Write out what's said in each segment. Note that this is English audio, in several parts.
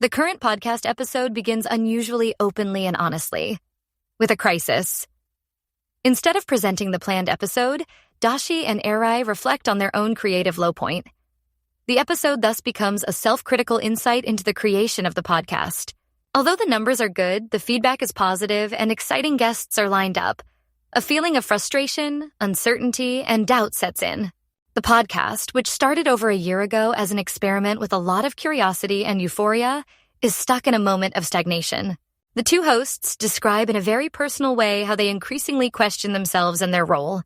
The current podcast episode begins unusually openly and honestly, with a crisis. Instead of presenting the planned episode, Dashi and Eray reflect on their own creative low point. The episode thus becomes a self-critical insight into the creation of the podcast. Although the numbers are good, the feedback is positive, and exciting guests are lined up, a feeling of frustration, uncertainty, and doubt sets in. The podcast, which started over a year ago as an experiment with a lot of curiosity and euphoria, is stuck in a moment of stagnation. The two hosts describe in a very personal way how they increasingly question themselves and their role.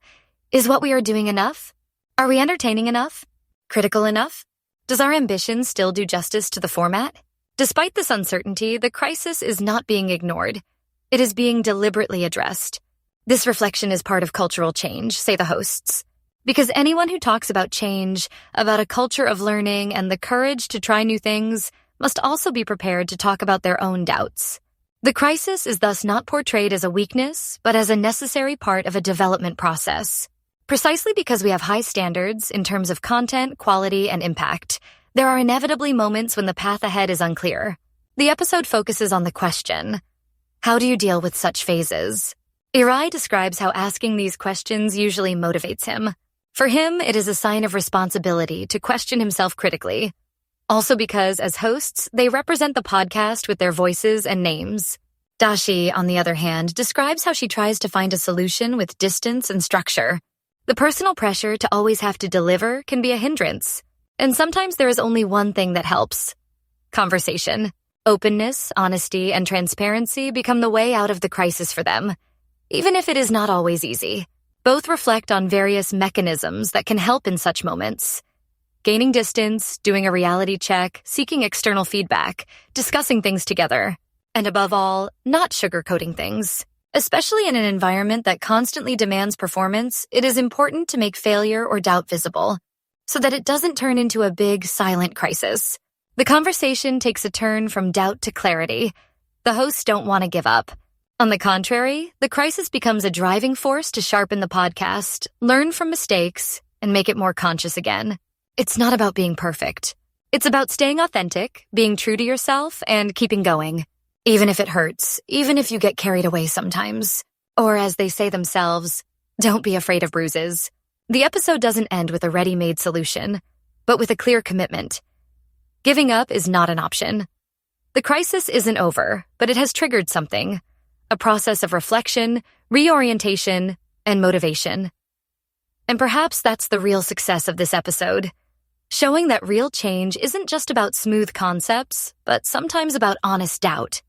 Is what we are doing enough? Are we entertaining enough? Critical enough? Does our ambition still do justice to the format? Despite this uncertainty, the crisis is not being ignored. It is being deliberately addressed. This reflection is part of cultural change, say the hosts. Because anyone who talks about change, about a culture of learning and the courage to try new things, must also be prepared to talk about their own doubts. The crisis is thus not portrayed as a weakness, but as a necessary part of a development process. Precisely because we have high standards in terms of content, quality, and impact, there are inevitably moments when the path ahead is unclear. The episode focuses on the question, how do you deal with such phases? Eray describes how asking these questions usually motivates him. For him, it is a sign of responsibility to question himself critically. Also because, as hosts, they represent the podcast with their voices and names. Dashi, on the other hand, describes how she tries to find a solution with distance and structure. The personal pressure to always have to deliver can be a hindrance. And sometimes there is only one thing that helps. Conversation. Openness, honesty, and transparency become the way out of the crisis for them, even if it is not always easy. Both reflect on various mechanisms that can help in such moments. Gaining distance, doing a reality check, seeking external feedback, discussing things together. And above all, not sugarcoating things. Especially in an environment that constantly demands performance, it is important to make failure or doubt visible, so that it doesn't turn into a big, silent crisis. The conversation takes a turn from doubt to clarity. The hosts don't want to give up. On the contrary, the crisis becomes a driving force to sharpen the podcast, learn from mistakes, and make it more conscious again. It's not about being perfect. It's about staying authentic, being true to yourself, and keeping going. Even if it hurts, even if you get carried away sometimes. Or as they say themselves, don't be afraid of bruises. The episode doesn't end with a ready-made solution, but with a clear commitment. Giving up is not an option. The crisis isn't over, but it has triggered something. A process of reflection, reorientation, and motivation. And perhaps that's the real success of this episode. Showing that real change isn't just about smooth concepts, but sometimes about honest doubt.